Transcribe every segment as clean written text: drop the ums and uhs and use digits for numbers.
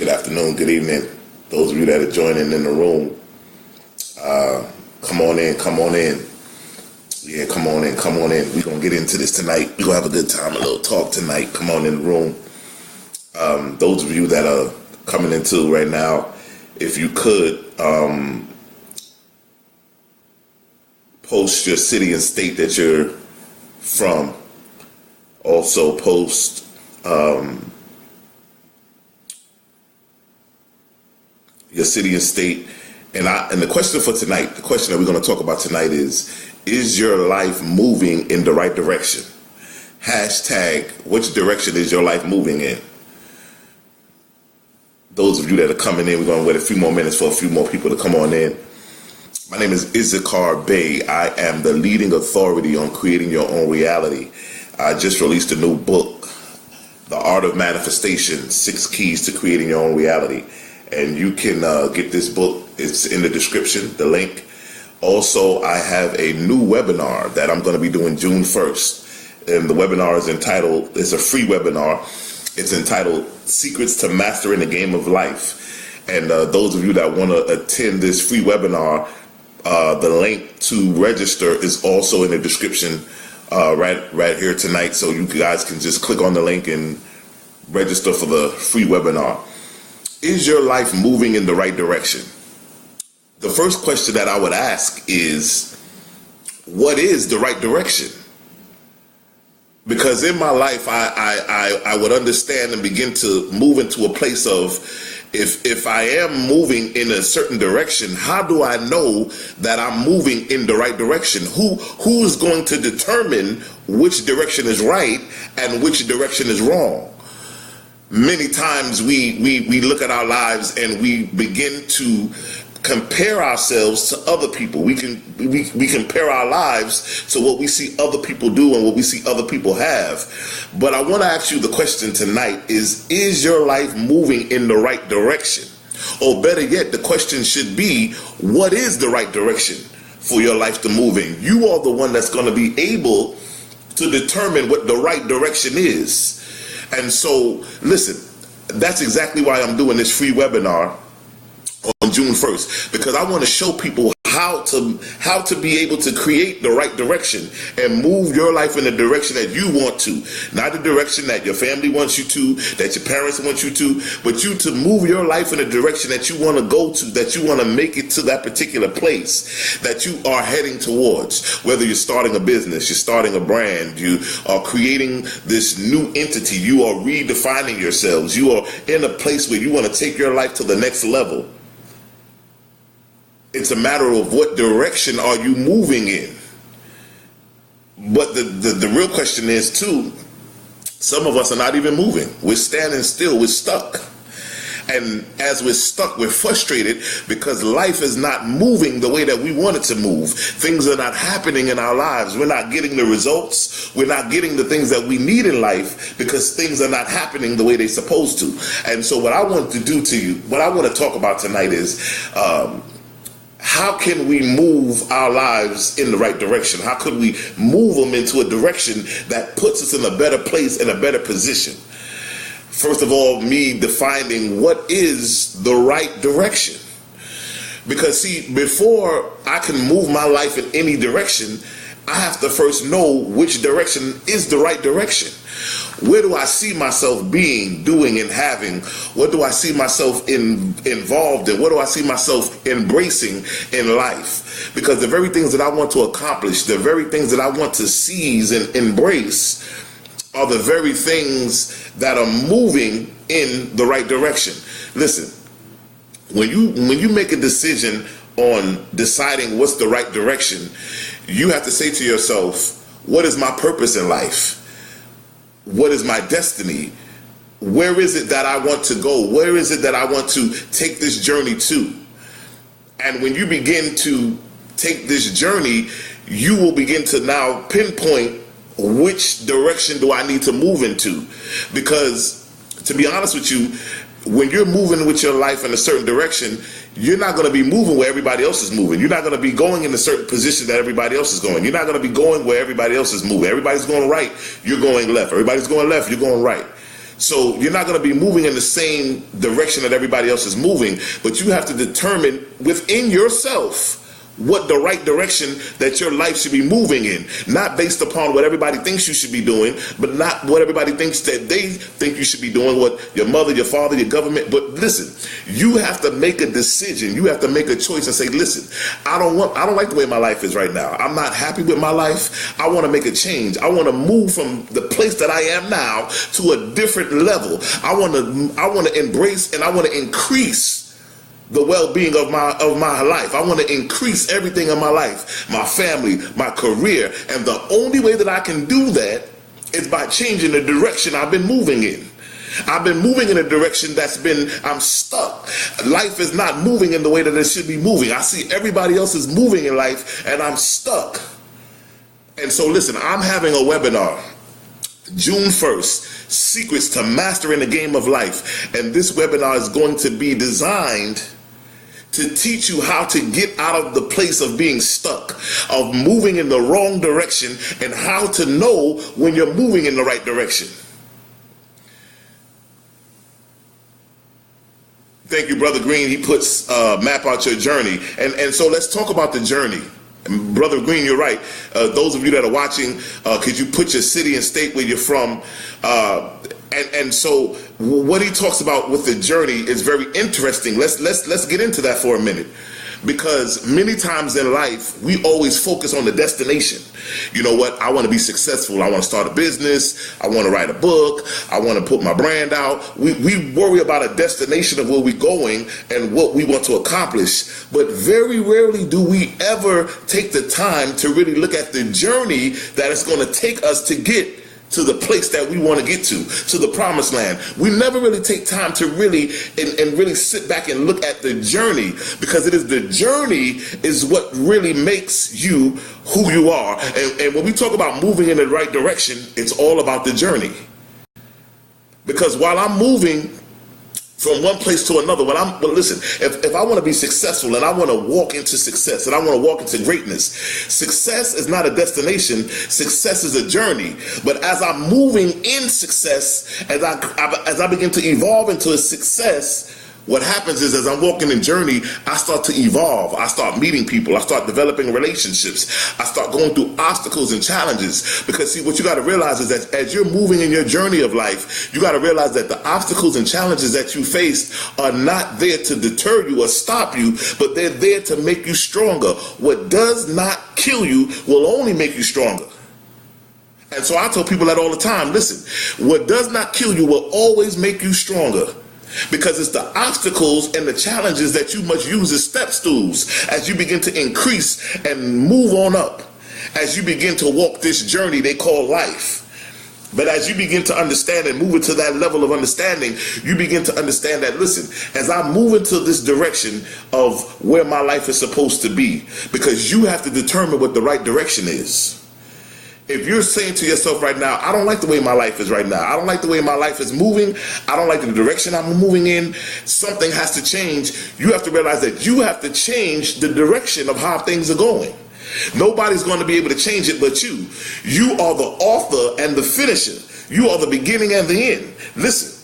Good afternoon, good evening. Those of you that are joining in the room, come on in. Yeah, come on in. We're going to get into this tonight. We're going to have a good time, a little talk tonight. Come on in the room. Those of you that are coming into right now, if you could, post your city and state that you're from. Also post your city and state. And the question for tonight, the question that we're going to talk about tonight is your life moving in the right direction? Hashtag, which direction is your life moving in? Those of you that are coming in, we're going to wait a few more minutes for a few more people to come on in. My name is Issachar Bey. I am the leading authority on creating your own reality. I just released a new book, The Art of Manifestation, 6 Keys to Creating Your Own Reality. And you can get this book. It's in the description, the link. Also, I have a new webinar that I'm going to be doing June 1st. And the webinar is entitled, it's a free webinar. It's entitled Secrets to Mastering the Game of Life. And those of you that want to attend this free webinar, the link to register is also in the description right here tonight. So you guys can just click on the link and register for the free webinar. Is your life moving in the right direction? The first question that I would ask is, what is the right direction? Because in my life, I would understand and begin to move into a place of, if I am moving in a certain direction, how do I know that I'm moving in the right direction? Who is going to determine which direction is right and which direction is wrong? Many times we look at our lives and we begin to compare ourselves to other people. We compare our lives to what we see other people do and what we see other people have. But I want to ask you the question tonight is your life moving in the right direction? Or better yet, the question should be, what is the right direction for your life to move in? You are the one that's going to be able to determine what the right direction is. And so, listen, that's exactly why I'm doing this free webinar on June 1st, because I want to show people how to be able to create the right direction and move your life in the direction that you want to, not the direction that your family wants you to, that your parents want you to, but you to move your life in the direction that you want to go to, that you want to make it to that particular place that you are heading towards. Whether you're starting a business, you're starting a brand, you are creating this new entity, you are redefining yourselves, you are in a place where you want to take your life to the next level. It's a matter of what direction are you moving in. But the real question is too, some of us are not even moving. We're standing still, we're stuck. And as we're stuck, we're frustrated because life is not moving the way that we want it to move. Things are not happening in our lives. We're not getting the results. We're not getting the things that we need in life because things are not happening the way they're supposed to. And so what I want to do to you, what I want to talk about tonight is, how can we move our lives in the right direction? How could we move them into a direction that puts us in a better place, in a better position? First of all, me defining what is the right direction. Because see, before I can move my life in any direction, I have to first know which direction is the right direction. Where do I see myself being, doing, and having? What do I see myself involved in? What do I see myself embracing in life? Because the very things that I want to accomplish, the very things that I want to seize and embrace are the very things that are moving in the right direction. Listen, when you make a decision on deciding what's the right direction, you have to say to yourself, what is my purpose in life? What is my destiny? Where is it that I want to go? Where is it that I want to take this journey to? And when you begin to take this journey, you will begin to now pinpoint which direction do I need to move into. Because to be honest with you, when you're moving with your life in a certain direction, you're not going to be moving where everybody else is moving. You're not going to be going in a certain position that everybody else is going. You're not going to be going where everybody else is moving. Everybody's going right, you're going left. Everybody's going left, you're going right. So you're not going to be moving in the same direction that everybody else is moving, but you have to determine within yourself what the right direction that your life should be moving in, not based upon what everybody thinks you should be doing, but not what everybody thinks that they think you should be doing, what your mother, your father, your government. But listen, you have to make a decision. You have to make a choice and say, listen, I don't like the way my life is right now. I'm not happy with my life. I want to make a change. I want to move from the place that I am now to a different level. I want to embrace and I want to increase the well-being of my life. I want to increase everything in my life, my family, my career. And the only way that I can do that is by changing the direction I've been moving in. I've been moving in a direction I'm stuck. Life is not moving in the way that it should be moving. I see everybody else is moving in life and I'm stuck. And so listen, I'm having a webinar June 1st, Secrets to Mastering the Game of Life. And this webinar is going to be designed to teach you how to get out of the place of being stuck, of moving in the wrong direction, and how to know when you're moving in the right direction. Thank you, Brother Green. He puts map out your journey. And so let's talk about the journey. Brother Green, you're right. Those of you that are watching, could you put your city and state where you're from? And so what he talks about with the journey is very interesting. Let's get into that for a minute, because many times in life we always focus on the destination. You know what? I want to be successful. I want to start a business. I want to write a book. I want to put my brand out. We worry about a destination of where we're going and what we want to accomplish, but very rarely do we ever take the time to really look at the journey that it's going to take us to get to the place that we want to get to the promised land. We never really take time to really sit back and look at the journey, because it is the journey is what really makes you who you are. And when we talk about moving in the right direction, it's all about the journey. Because while I'm moving from one place to another, but listen, if I want to be successful and I want to walk into success and I want to walk into greatness, success is not a destination. Success is a journey. But as I'm moving in success, as I begin to evolve into a success, what happens is, as I'm walking in journey, I start to evolve. I start meeting people. I start developing relationships. I start going through obstacles and challenges. Because see, what you got to realize is that as you're moving in your journey of life, you got to realize that the obstacles and challenges that you face are not there to deter you or stop you, but they're there to make you stronger. What does not kill you will only make you stronger. And so I tell people that all the time. Listen, what does not kill you will always make you stronger. Because it's the obstacles and the challenges that you must use as step stools as you begin to increase and move on up, as you begin to walk this journey they call life. But as you begin to understand and move into that level of understanding, you begin to understand that, listen, as I move into this direction of where my life is supposed to be, because you have to determine what the right direction is. If you're saying to yourself right now, I don't like the way my life is right now, I don't like the way my life is moving, I don't like the direction I'm moving in, something has to change, you have to realize that you have to change the direction of how things are going. Nobody's going to be able to change it but you. You are the author and the finisher. You are the beginning and the end. Listen.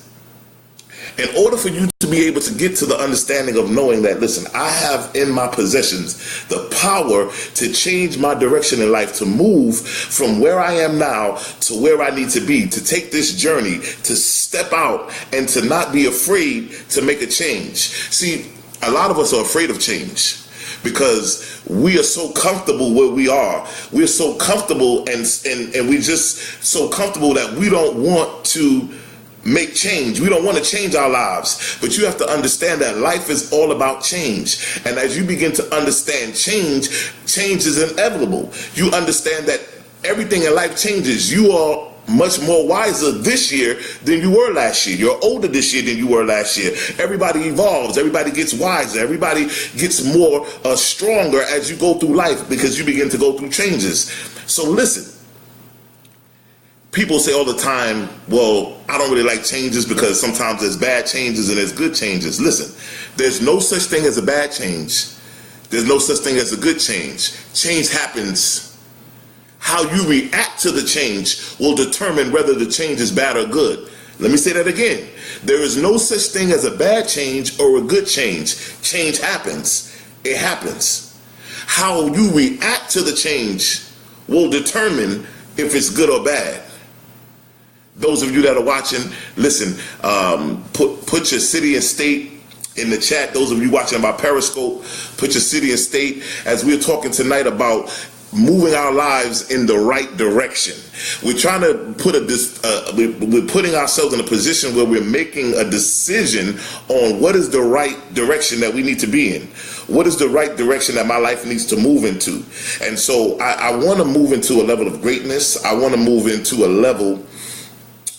In order for you to be able to get to the understanding of knowing that, listen, I have in my possessions the power to change my direction in life, to move from where I am now to where I need to be, to take this journey, to step out and to not be afraid to make a change. See, a lot of us are afraid of change because we are so comfortable where we are. We're so comfortable and we just so comfortable that we don't want to make change. We don't want to change our lives, but you have to understand that life is all about change. And as you begin to understand change is inevitable. You understand that everything in life changes. You are much more wiser this year than you were last year. You're older this year than you were last year. Everybody evolves. Everybody gets wiser. Everybody gets more stronger as you go through life, because you begin to go through changes. So listen. People say all the time, well, I don't really like changes because sometimes there's bad changes and there's good changes. Listen, there's no such thing as a bad change. There's no such thing as a good change. Change happens. How you react to the change will determine whether the change is bad or good. Let me say that again. There is no such thing as a bad change or a good change. Change happens. It happens. How you react to the change will determine if it's good or bad. Those of you that are watching, listen, put your city and state in the chat. Those of you watching by Periscope, put your city and state, as we're talking tonight about moving our lives in the right direction. We're trying to we're putting ourselves in a position where we're making a decision on what is the right direction that we need to be in. What is the right direction that my life needs to move into? And so I want to move into a level of greatness. I want to move into a level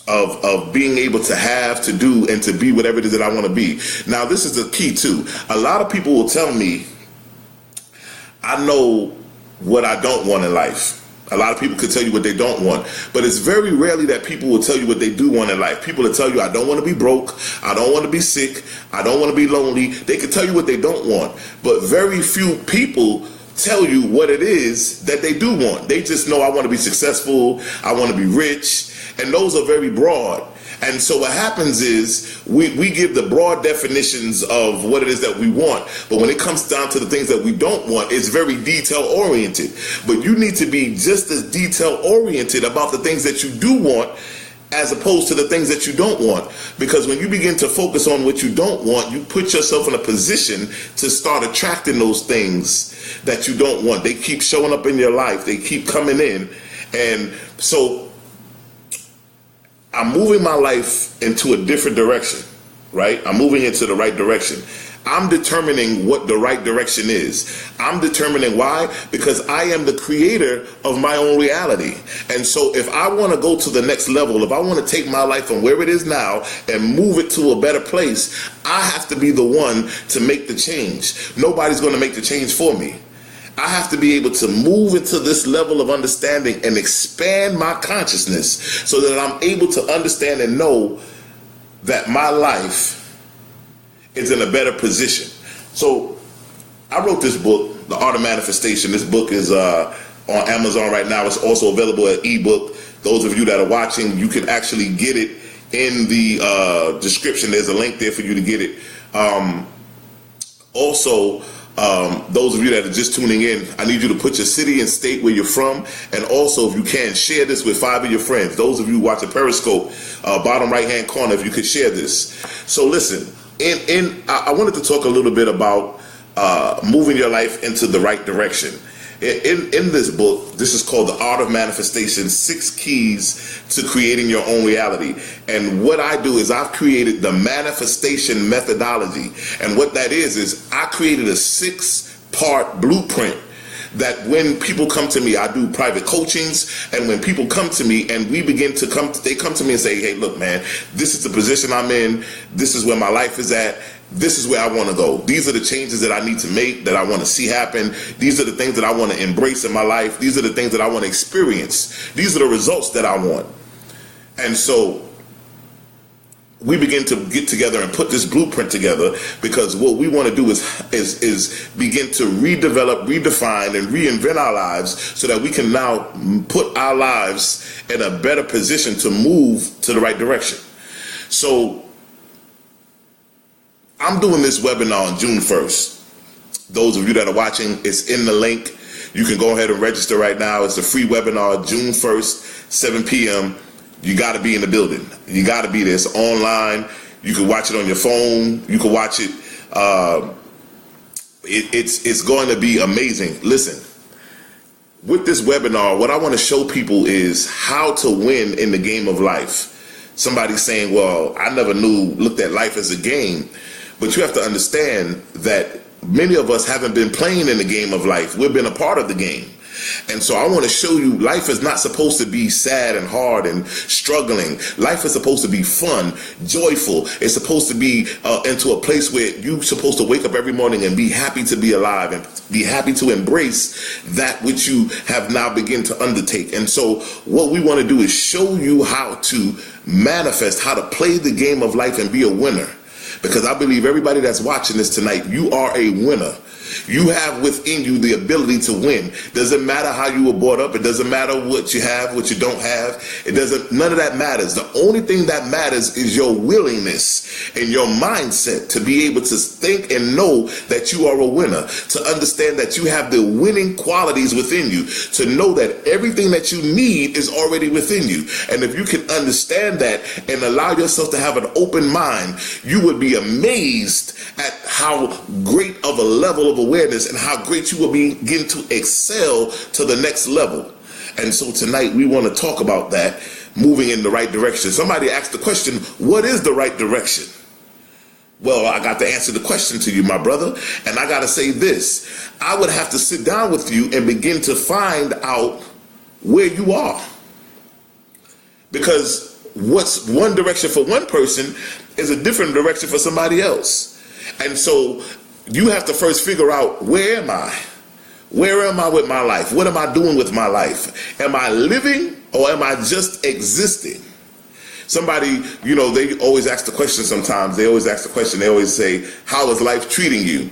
of being able to have, to do, and to be whatever it is that I want to be. Now, this is the key too. A lot of people will tell me, I know what I don't want in life. A lot of people could tell you what they don't want, but it's very rarely that people will tell you what they do want in life. People will tell you, I don't want to be broke, I don't want to be sick, I don't want to be lonely. They can tell you what they don't want, but very few people tell you what it is that they do want. They just know, I want to be successful, I want to be rich, and those are very broad. And so what happens is we give the broad definitions of what it is that we want, but when it comes down to the things that we don't want, it's very detail oriented. But you need to be just as detail oriented about the things that you do want as opposed to the things that you don't want. Because when you begin to focus on what you don't want, you put yourself in a position to start attracting those things that you don't want. They keep showing up in your life. They keep coming in. And so I'm moving my life into a different direction, right? I'm moving into the right direction. I'm determining what the right direction is. I'm determining why, because I am the creator of my own reality. And so if I want to go to the next level, if I want to take my life from where it is now and move it to a better place, I have to be the one to make the change. Nobody's going to make the change for me. I have to be able to move into this level of understanding and expand my consciousness so that I'm able to understand and know that my life is in a better position. So I wrote this book, The Art of Manifestation. This book is on Amazon right now. It's also available as ebook. Those of you that are watching, you can actually get it in the description. There's a link there for you to get it. Those of you that are just tuning in, I need you to put your city and state where you're from, and also, if you can, share this with 5 of your friends. Those of you watching Periscope, bottom right-hand corner, if you could share this. So listen, I wanted to talk a little bit about moving your life into the right direction. In this book, this is called The Art of Manifestation, 6 Keys to Creating Your Own Reality. And what I do is I've created the manifestation methodology. And what that is I created a 6-part blueprint that when people come to me, I do private coachings, and when people come to me and we begin to they come to me and say, hey, look, man, this is the position I'm in. This is where my life is at. This is where I want to go. These are the changes that I need to make, that I want to see happen. These are the things that I want to embrace in my life. These are the things that I want to experience. These are the results that I want. And so we begin to get together and put this blueprint together, because what we want to do is begin to redevelop, redefine, and reinvent our lives so that we can now put our lives in a better position to move to the right direction. So I'm doing this webinar on June 1st. Those of you that are watching, it's in the link. You can go ahead and register right now. It's a free webinar, June 1st, 7 p.m. You got to be in the building. You got to be there. It's online. You can watch it on your phone. You can watch it. It's going to be amazing. Listen, with this webinar, what I want to show people is how to win in the game of life. Somebody's saying, well, I never looked at life as a game. But you have to understand that many of us haven't been playing in the game of life. We've been a part of the game. And so I want to show you, life is not supposed to be sad and hard and struggling. Life is supposed to be fun, joyful. It's supposed to be into a place where you're supposed to wake up every morning and be happy to be alive and be happy to embrace that which you have now begun to undertake. And so what we want to do is show you how to manifest, how to play the game of life and be a winner. because I believe everybody that's watching this tonight, you are a winner. You have within you the ability to win. Doesn't matter how you were brought up. It doesn't matter what you have, what you don't have. None of that matters. The only thing that matters is your willingness and your mindset to be able to think and know that you are a winner, to understand that you have the winning qualities within you, to know that everything that you need is already within you. And if you can understand that and allow yourself to have an open mind, you would be amazed at how great of a level of awareness and how great you will begin to excel to the next level. And so tonight we want to talk about that, moving in the right direction. Somebody asked the question, what is the right direction? Well, I got to answer the question to you, my brother, and I got to say this. I would have to sit down with you and begin to find out where you are. Because what's one direction for one person is a different direction for somebody else. And so you have to first figure out, where am I? Where am I with my life? What am I doing with my life? Am I living or am I just existing? Somebody, they always ask the question sometimes. They always ask the question. They always say, how is life treating you?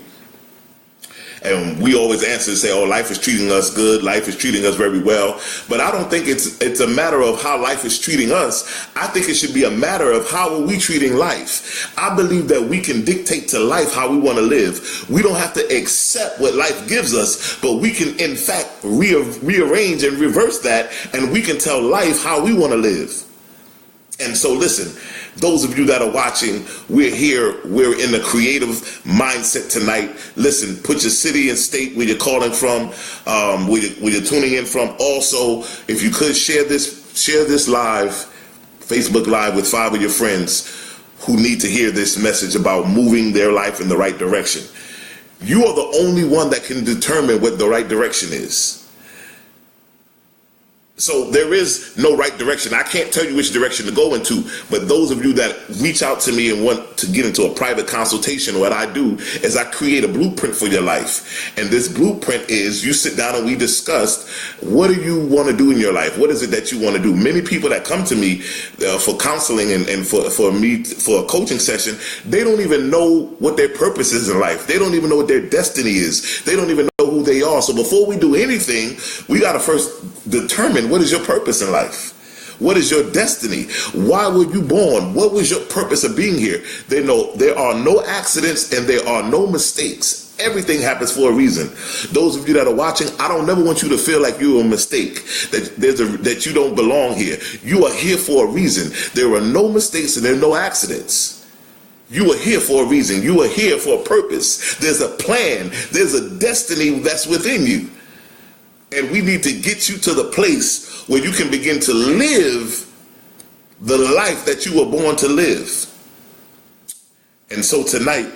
And we always answer and say, oh, life is treating us good. Life is treating us very well. But I don't think it's a matter of how life is treating us. I think it should be a matter of how are we treating life. I believe that we can dictate to life how we want to live. We don't have to accept what life gives us, but we can, in fact, rearrange and reverse that, and we can tell life how we want to live. And so listen, those of you that are watching, we're here, we're in the creative mindset tonight. Listen, put your city and state where you're calling from, where you're tuning in from. Also, if you could share this live, Facebook Live, with 5 of your friends who need to hear this message about moving their life in the right direction. You are the only one that can determine what the right direction is. So there is no right direction. I can't tell you which direction to go into, but those of you that reach out to me and want to get into a private consultation, what I do is I create a blueprint for your life. And this blueprint is, you sit down and we discuss, what do you want to do in your life? What is it that you want to do? Many people that come to me for counseling and for a coaching session, they don't even know what their purpose is in life. They don't even know what their destiny is. They don't even know who they are. So before we do anything, we got to first determine, what is your purpose in life? What is your destiny? Why were you born? What was your purpose of being here? There are no accidents and there are no mistakes. Everything happens for a reason. Those of you that are watching, I don't never want you to feel like you're a mistake, that you don't belong here. You are here for a reason. There are no mistakes and there are no accidents. You are here for a reason. You are here for a purpose. There's a plan. There's a destiny that's within you. And we need to get you to the place where you can begin to live the life that you were born to live. And so tonight,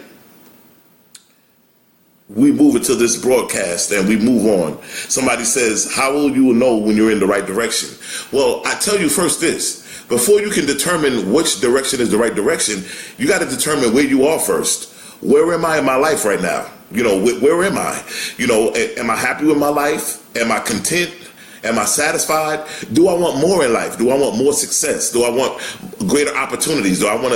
we move into this broadcast and we move on. Somebody says, how will you know when you're in the right direction? Well, I tell you first this. Before you can determine which direction is the right direction, you got to determine where you are first. Where am I in my life right now? Where am I? Am I happy with my life? Am I content? Am I satisfied? Do I want more in life? Do I want more success? Do I want greater opportunities? Do I want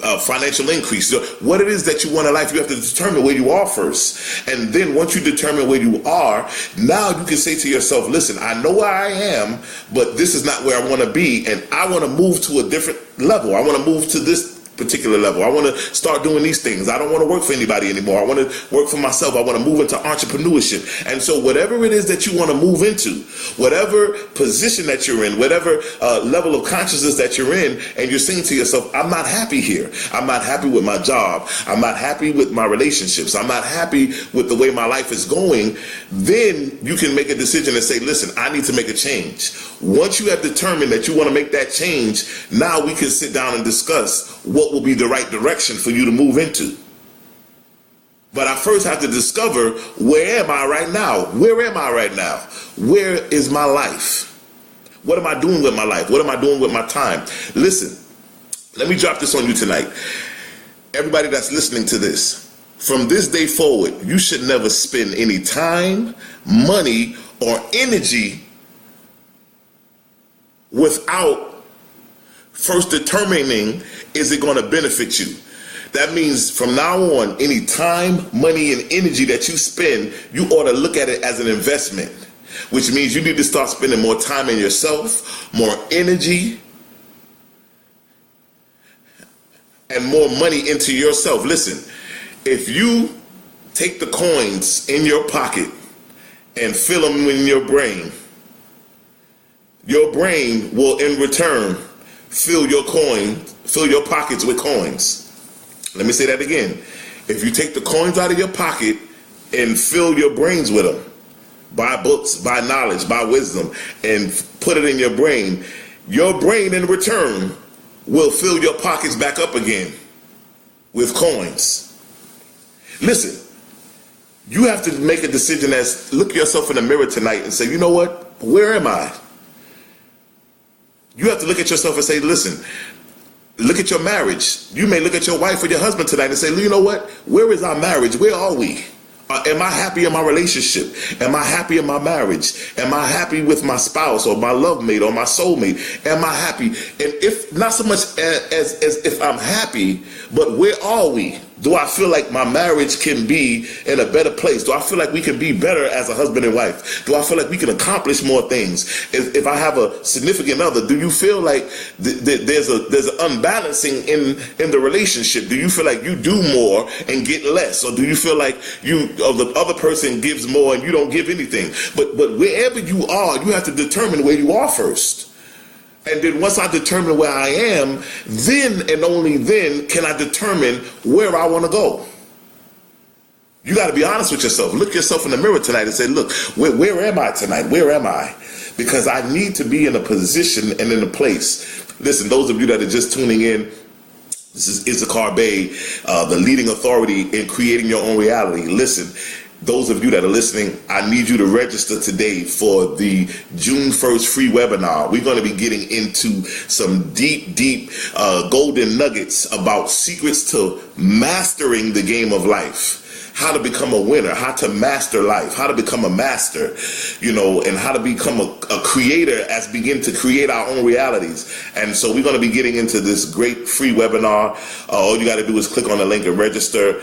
a financial increase? What it is that you want in life, you have to determine where you are first. And then once you determine where you are, now you can say to yourself, listen, I know where I am, but this is not where I want to be. And I want to move to a different level. I want to move to this particular level. I want to start doing these things. I don't want to work for anybody anymore. I want to work for myself. I want to move into entrepreneurship. And so whatever it is that you want to move into, whatever position that you're in, whatever level of consciousness that you're in, and you're saying to yourself, I'm not happy here. I'm not happy with my job. I'm not happy with my relationships. I'm not happy with the way my life is going. Then you can make a decision and say, listen, I need to make a change. Once you have determined that you want to make that change, now we can sit down and discuss what will be the right direction for you to move into. But I first have to discover, where am I right now? Where am I right now? Where is my life? What am I doing with my life? What am I doing with my time? Listen, let me drop this on you tonight. Everybody that's listening to this, from this day forward, you should never spend any time, money, or energy without first determining, is it going to benefit you? That means from now on, any time, money, and energy that you spend, you ought to look at it as an investment, which means you need to start spending more time in yourself, more energy, and more money into yourself. Listen, if you take the coins in your pocket and fill them in your brain will in return fill your pockets with coins. Let me say that again. If you take the coins out of your pocket and fill your brains with them, buy books, buy knowledge, buy wisdom, and put it in your brain in return will fill your pockets back up again with coins. Listen, you have to make a decision as look yourself in the mirror tonight and say, you know what? Where am I? You have to look at yourself and say, listen, look at your marriage. You may look at your wife or your husband tonight and say, you know what? Where is our marriage? Where are we? Am I happy in my relationship? Am I happy in my marriage? Am I happy with my spouse or my love mate or my soulmate? Am I happy? And if not so much as if I'm happy, but where are we? Do I feel like my marriage can be in a better place? Do I feel like we can be better as a husband and wife? Do I feel like we can accomplish more things? If I have a significant other, do you feel like there's an unbalancing in the relationship? Do you feel like you do more and get less? Or do you feel like the other person gives more and you don't give anything? But wherever you are, you have to determine where you are first. And then once I determine where I am, then and only then can I determine where I want to go. You got to be honest with yourself. Look yourself in the mirror tonight and say, look, where am I tonight? Where am I? Because I need to be in a position and in a place. Listen, those of you that are just tuning in, this is Issachar Bey, the leading authority in creating your own reality. Listen, those of you that are listening, I need you to register today for the June 1st free webinar. We're going to be getting into some deep golden nuggets about secrets to mastering the game of life. How to become a winner, how to master life, how to become a master, and how to become a creator as begin to create our own realities. And so we're going to be getting into this great free webinar. All you got to do is click on the link and register.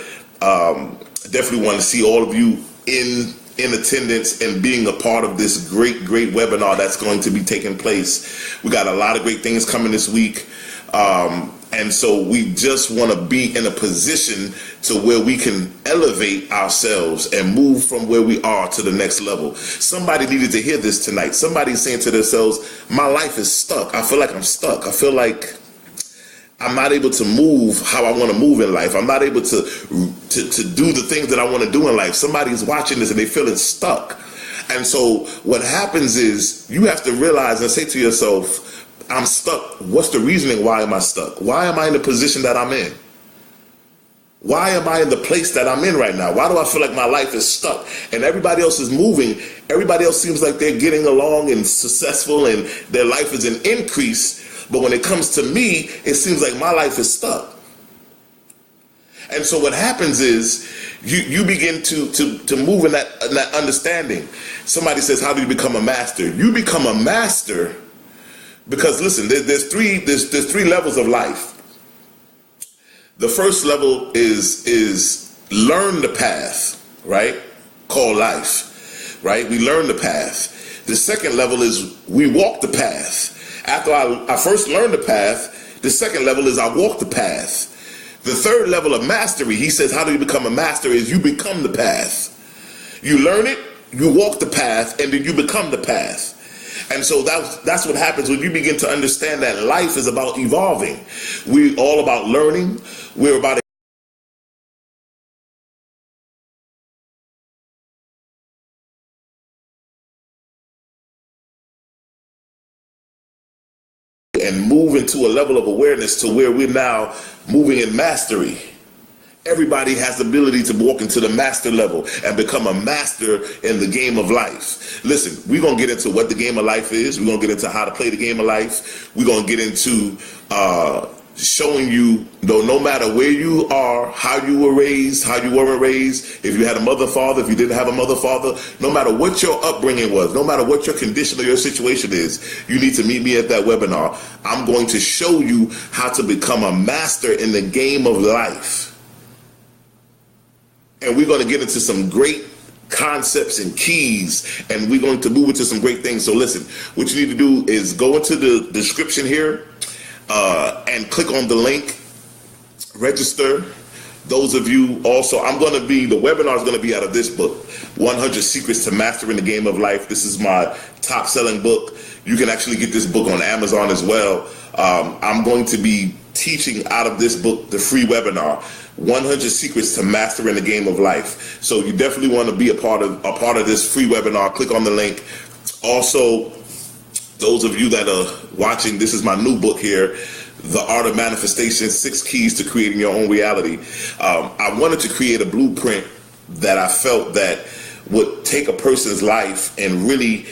Definitely want to see all of you in attendance and being a part of this great webinar that's going to be taking place. We got a lot of great things coming this week. And so we just want to be in a position to where we can elevate ourselves and move from where we are to the next level. Somebody needed to hear this tonight. Somebody's saying to themselves, my life is stuck. I feel like I'm stuck. I feel like I'm not able to move how I want to move in life. I'm not able to do the things that I want to do in life. Somebody's watching this and they feel stuck. And so what happens is you have to realize and say to yourself, I'm stuck. What's the reasoning? Why am I stuck? Why am I in the position that I'm in? Why am I in the place that I'm in right now? Why do I feel like my life is stuck and everybody else is moving? Everybody else seems like they're getting along and successful and their life is an increase. But when it comes to me, it seems like my life is stuck. And so what happens is you begin to move in that understanding. Somebody says, how do you become a master? You become a master because, listen, there's three levels of life. The first level is learn the path, right? Called life, right? We learn the path. The second level is we walk the path. After I first learned the path, the second level is I walk the path. The third level of mastery, he says, how do you become a master, is you become the path. You learn it, you walk the path, and then you become the path. And so that's what happens when you begin to understand that life is about evolving. We're all about learning. We're about and move into a level of awareness to where we're now moving in mastery. Everybody has the ability to walk into the master level and become a master in the game of life. Listen, we're going to get into what the game of life is. We're going to get into how to play the game of life. We're going to get into showing you, though, no matter where you are, how you were raised, how you weren't raised, if you had a mother, father, if you didn't have a mother, father, no matter what your upbringing was, no matter what your condition or your situation is, you need to meet me at that webinar. I'm going to show you how to become a master in the game of life. And we're going to get into some great concepts and keys, and we're going to move into some great things. So listen, what you need to do is go into the description here, and click on the link, register. Those of you also, the webinar is going to be out of this book, 100 Secrets to Mastering the Game of Life. This is my top selling book. You can actually get this book on Amazon as well. I'm going to be teaching out of this book, the free webinar, 100 Secrets to Mastering the Game of Life. So you definitely want to be a part of this free webinar. Click on the link. Also, those of you that are watching, this is my new book here, The Art of Manifestation, 6 Keys to Creating Your Own Reality. I wanted to create a blueprint that I felt that would take a person's life and really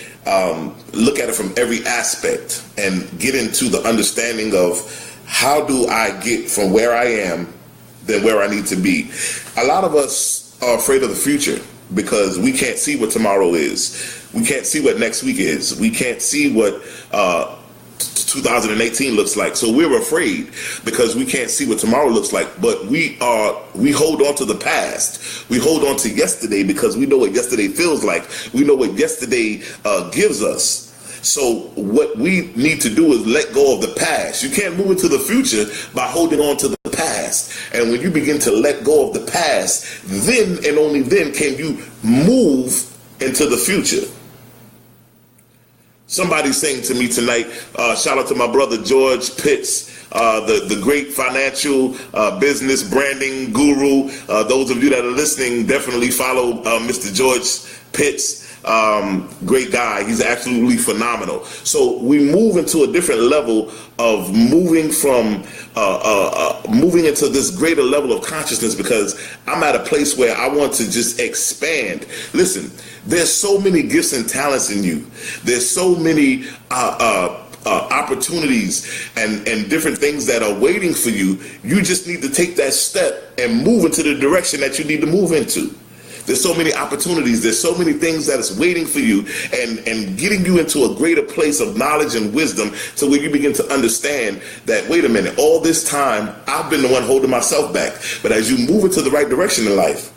look at it from every aspect and get into the understanding of how do I get from where I am than where I need to be. A lot of us are afraid of the future because we can't see what tomorrow is. We can't see what next week is. We can't see what 2018 looks like. So we're afraid because we can't see what tomorrow looks like. But we hold on to the past. We hold on to yesterday because we know what yesterday feels like. We know what yesterday gives us. So what we need to do is let go of the past. You can't move into the future by holding on to the past. And when you begin to let go of the past, then and only then can you move into the future. Somebody's saying to me tonight, shout out to my brother George Pitts, the great financial business branding guru. Those of you that are listening, definitely follow Mr. George Pitts. Great guy. He's absolutely phenomenal. So we move into a different level of moving into this greater level of consciousness because I'm at a place where I want to just expand. Listen, there's so many gifts and talents in you. There's so many opportunities and different things that are waiting for you. You just need to take that step and move into the direction that you need to move into. There's so many opportunities. There's so many things that is waiting for you and getting you into a greater place of knowledge and wisdom to where you begin to understand that, wait a minute, all this time I've been the one holding myself back. But as you move into the right direction in life,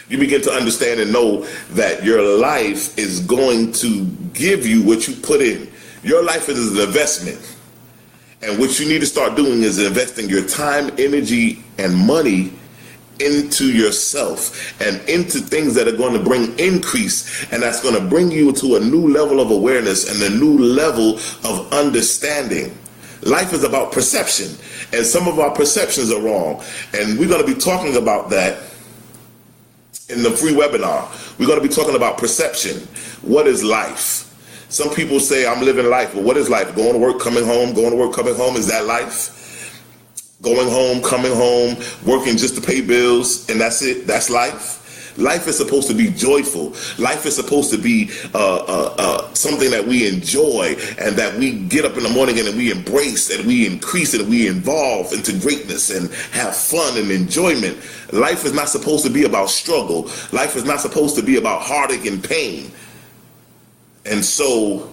you begin to understand and know that your life is going to give you what you put in. Your life is an investment. And what you need to start doing is investing your time, energy, and money into yourself and into things that are going to bring increase, and that's going to bring you to a new level of awareness and a new level of understanding. Life is about perception, and some of our perceptions are wrong, and we're going to be talking about that in the free webinar. We're going to be talking about perception. What is life? Some people say, I'm living life. Well, what is life? Going to work, coming home, going to work, coming home. Is that life? Going home, coming home, working just to pay bills, and that's it? That's life? Life is supposed to be joyful. Life is supposed to be something that we enjoy and that we get up in the morning and we embrace and we increase and we evolve into greatness and have fun and enjoyment. Life is not supposed to be about struggle. Life is not supposed to be about heartache and pain. And so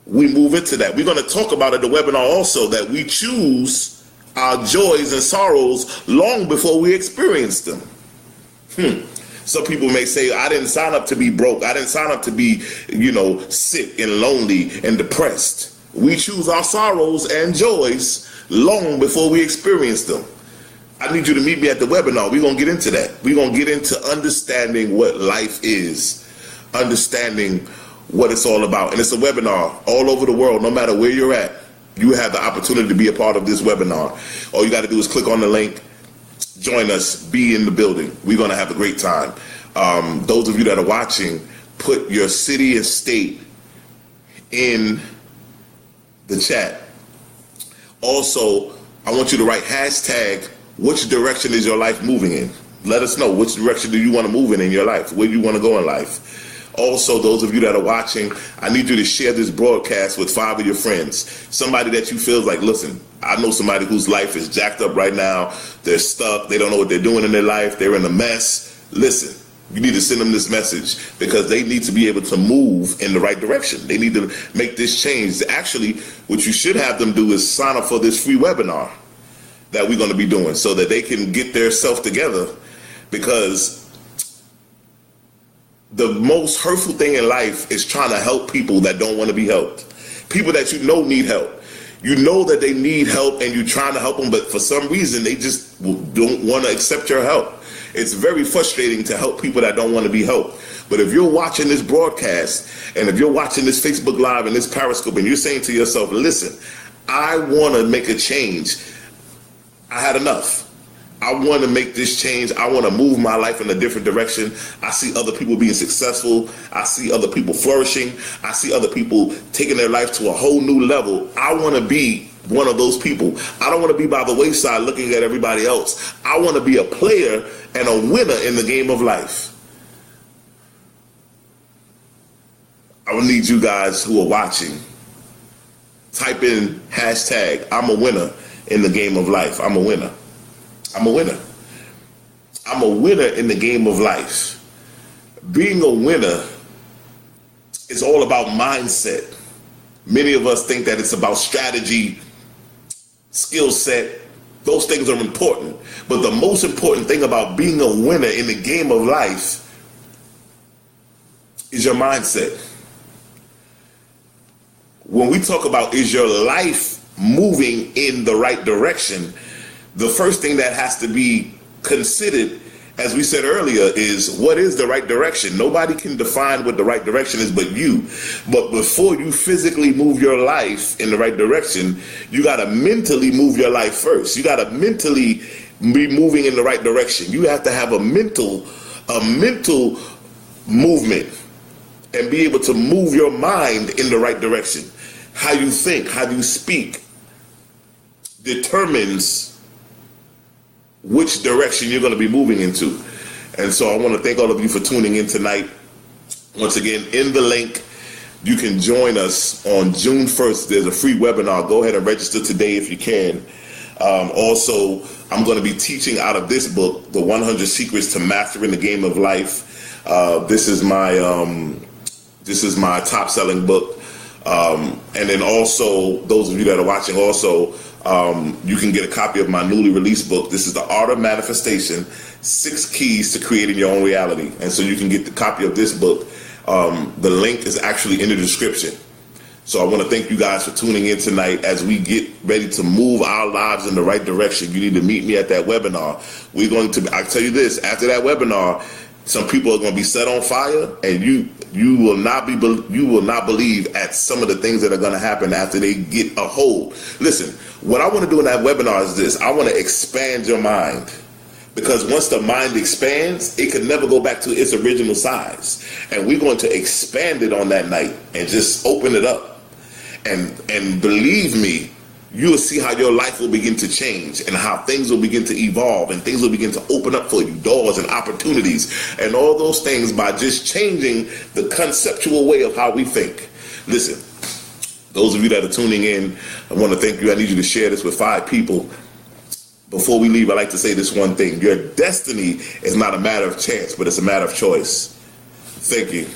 we move into that. We're going to talk about it in the webinar also, that we choose our joys and sorrows long before we experience them. Some people may say, I didn't sign up to be broke. I didn't sign up to be, sick and lonely and depressed. We choose our sorrows and joys long before we experience them. I need you to meet me at the webinar. We're going to get into that. We're going to get into understanding what life is, understanding what it's all about. And it's a webinar all over the world, no matter where you're at. You have the opportunity to be a part of this webinar. All you got to do is click on the link, join us, be in the building. We're going to have a great time. Those of you that are watching, put your city and state in the chat. Also, I want you to write hashtag, which direction is your life moving in? Let us know, which direction do you want to move in your life? Where do you want to go in life? Also, those of you that are watching, I need you to share this broadcast with 5 of your friends. Somebody that you feel like, listen, I know somebody whose life is jacked up right now. They're stuck. They don't know what they're doing in their life. They're in a mess. Listen, you need to send them this message because they need to be able to move in the right direction. They need to make this change. Actually, what you should have them do is sign up for this free webinar that we're going to be doing so that they can get their self together, because the most hurtful thing in life is trying to help people that don't want to be helped. People that you know need help. You know that they need help and you're trying to help them, but for some reason they just don't want to accept your help. It's very frustrating to help people that don't want to be helped. But if you're watching this broadcast and if you're watching this Facebook Live and this Periscope and you're saying to yourself, listen, I want to make a change. I had enough. I want to make this change. I want to move my life in a different direction. I see other people being successful. I see other people flourishing. I see other people taking their life to a whole new level. I want to be one of those people. I don't want to be by the wayside looking at everybody else. I want to be a player and a winner in the game of life. I will need you guys who are watching. Type in hashtag, I'm a winner in the game of life. I'm a winner. I'm a winner. I'm a winner in the game of life. Being a winner is all about mindset. Many of us think that it's about strategy, skill set. Those things are important. But the most important thing about being a winner in the game of life is your mindset. When we talk about is your life moving in the right direction, the first thing that has to be considered, as we said earlier, is what is the right direction? Nobody can define what the right direction is but you. But before you physically move your life in the right direction, you got to mentally move your life first. You got to mentally be moving in the right direction. You have to have a mental movement and be able to move your mind in the right direction. How you think, how you speak determines which direction you're going to be moving into. And so I want to thank all of you for tuning in tonight. Once again, in the link, you can join us on June 1st. There's a free webinar. Go ahead and register today if you can. Also, I'm going to be teaching out of this book, The 100 Secrets to Mastering the Game of Life. This is my top-selling book. And then also, those of you that are watching also, you can get a copy of my newly released book. This is The Art of Manifestation, 6 Keys to Creating Your Own Reality. And so you can get the copy of this book. The link is actually in the description. So I want to thank you guys for tuning in tonight as we get ready to move our lives in the right direction. You need to meet me at that webinar. I tell you this, after that webinar, some people are going to be set on fire, and you will not believe at some of the things that are going to happen after they get a hold. Listen, what I want to do in that webinar is this. I want to expand your mind, because once the mind expands, it can never go back to its original size. And we're going to expand it on that night and just open it up. And believe me, you will see how your life will begin to change and how things will begin to evolve and things will begin to open up for you, doors and opportunities and all those things by just changing the conceptual way of how we think. Listen, those of you that are tuning in, I want to thank you. I need you to share this with 5 people. Before we leave, I'd like to say this one thing. Your destiny is not a matter of chance, but it's a matter of choice. Thank you.